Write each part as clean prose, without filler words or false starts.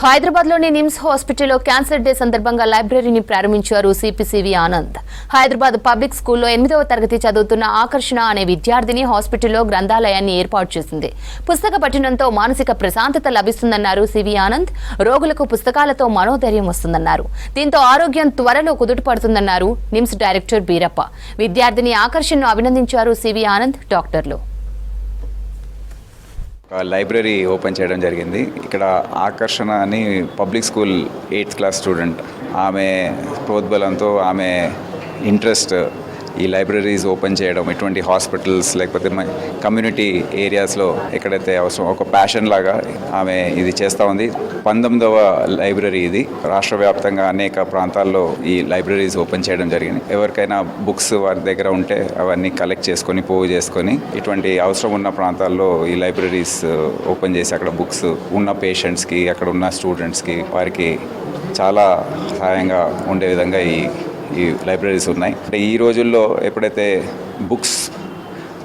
హైదరాబాద్లోని నిమ్స్ హాస్పిటల్లో cancer day సందర్భంగా లైబ్రరీని ప్రారంభించారు సిపి ఆనంద్. హైదరాబాద్ పబ్లిక్ స్కూల్లో 8వ తరగతి చదువుతున్న ఆకర్షణ అనే విద్యార్థిని హాస్పిటల్లో గ్రంథాలయాన్ని ఏర్పాటు చేసింది. పుస్తక పఠనంతో మానసిక ప్రశాంతత లభిస్తుందన్నారు సివి ఆనంద్. రోగులకు పుస్తకాలతో మనోధైర్యం వస్తుందన్నారు. దీంతో ఆరోగ్యం త్వరలో కుదుటపడుతుందన్నారు నిమ్స్ డైరెక్టర్ బీరప్ప. విద్యార్థిని ఆకర్షణను అభినందించారు సివి ఆనంద్ డాక్టర్లు. లైబ్రరీ ఓపెన్ చేయడం జరిగింది. ఇక్కడ ఆకర్షణ అని public school 8th class student, ఆమె ప్రోద్బలంతో ఆమె ఇంట్రెస్ట్ ఈ లైబ్రరీస్ ఓపెన్ చేయడం, ఇటువంటి హాస్పిటల్స్ లేకపోతే కమ్యూనిటీ ఏరియాస్లో ఎక్కడైతే అవసరం ఒక ప్యాషన్ లాగా ఆమె ఇది చేస్తూ ఉంది. 19వ లైబ్రరీ ఇది. రాష్ట్ర వ్యాప్తంగా అనేక ప్రాంతాల్లో ఈ లైబ్రరీస్ ఓపెన్ చేయడం జరిగింది. ఎవరికైనా బుక్స్ వారి దగ్గర ఉంటే అవన్నీ కలెక్ట్ చేసుకొని పోగు చేసుకొని ఇటువంటి అవసరం ఉన్న ప్రాంతాల్లో ఈ లైబ్రరీస్ ఓపెన్ చేసి అక్కడ బుక్స్ ఉన్న పేషెంట్స్కి, అక్కడ ఉన్న స్టూడెంట్స్కి వారికి చాలా సహాయంగా ఉండే విధంగా ఈ లైబ్రరీస్ ఉన్నాయి. అంటే ఈ రోజుల్లో ఎప్పుడైతే బుక్స్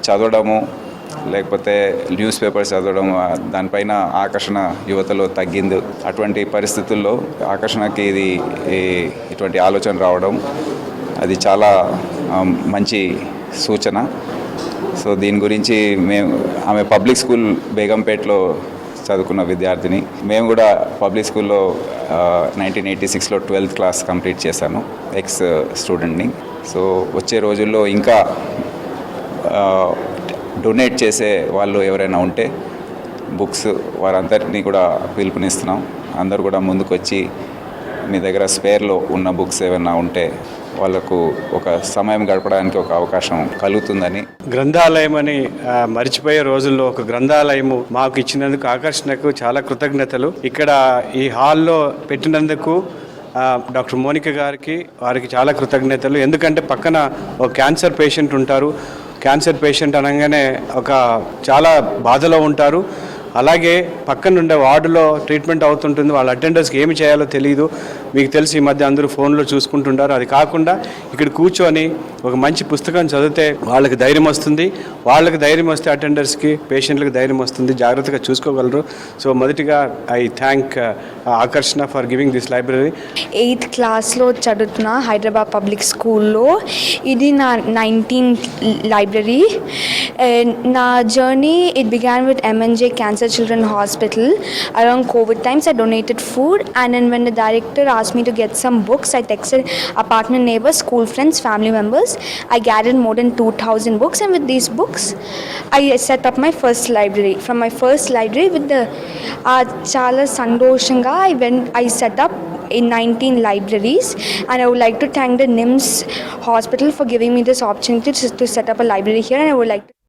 చదవడము లేకపోతే న్యూస్ పేపర్స్ చదవడం దానిపైన ఆకర్షణ యువతలో తగ్గింది. అటువంటి పరిస్థితుల్లో ఆకర్షణకి ఇటువంటి ఆలోచన రావడం అది చాలా మంచి సూచన. సో దీని గురించి ఆమె పబ్లిక్ స్కూల్ బేగంపేటలో చదువుకున్న విద్యార్థిని. మేము కూడా పబ్లిక్ స్కూల్లో 1986లో 12th క్లాస్ కంప్లీట్ చేశాను, ఎక్స్ స్టూడెంట్ని. సో వచ్చే రోజుల్లో ఇంకా డొనేట్ చేసే వాళ్ళు ఎవరైనా ఉంటే బుక్స్ వారందరినీ కూడా పిలుపునిస్తున్నాం. అందరూ కూడా ముందుకు వచ్చి మీ దగ్గర స్పేర్లో ఉన్న బుక్స్ ఏమైనా ఉంటే వాళ్ళకు ఒక సమయం గడపడానికి ఒక అవకాశం కలుగుతుందని. గ్రంథాలయం అని మర్చిపోయే రోజుల్లో ఒక గ్రంథాలయము మాకు ఇచ్చినందుకు ఆకర్షణకు చాలా కృతజ్ఞతలు. ఇక్కడ ఈ హాల్లో పెట్టినందుకు డాక్టర్ మోనిక గారికి వారికి చాలా కృతజ్ఞతలు. ఎందుకంటే పక్కన ఒక క్యాన్సర్ పేషెంట్ ఉంటారు. క్యాన్సర్ పేషెంట్ అనగానే ఒక చాలా బాధలో ఉంటారు. అలాగే పక్కనుండే వార్డులో ట్రీట్మెంట్ అవుతుంటుంది. వాళ్ళ అటెండర్స్కి ఏమి చేయాలో తెలియదు. మీకు తెలిసి ఈ మధ్య అందరూ ఫోన్లో చూసుకుంటుంటారు. అది కాకుండా ఇక్కడ కూర్చొని ఒక మంచి పుస్తకం చదివితే వాళ్ళకి ధైర్యం వస్తుంది. వాళ్ళకి ధైర్యం వస్తే అటెండర్స్కి, పేషెంట్లకు ధైర్యం వస్తుంది, జాగ్రత్తగా చూసుకోగలరు. సో మొదటిగా ఐ థ్యాంక్ ఆకర్షణ for giving this library. 8th క్లాస్లో చదువుతున్న హైదరాబాద్ పబ్లిక్ స్కూల్లో ఇది నా 19th లైబ్రరీ. నా journey it began with MNJ Cancer Children Hospital. Around COVID times I donated food, and then when the director asked me to get some books, I texted apartment neighbors, school friends, family members. I gathered more than 2000 books, and with these books I set up my first library. From my first library with the chala sandoshanga I set up in 19 libraries, and I would like to thank the NIMS hospital for giving me this opportunity to set up a library here, and I would like to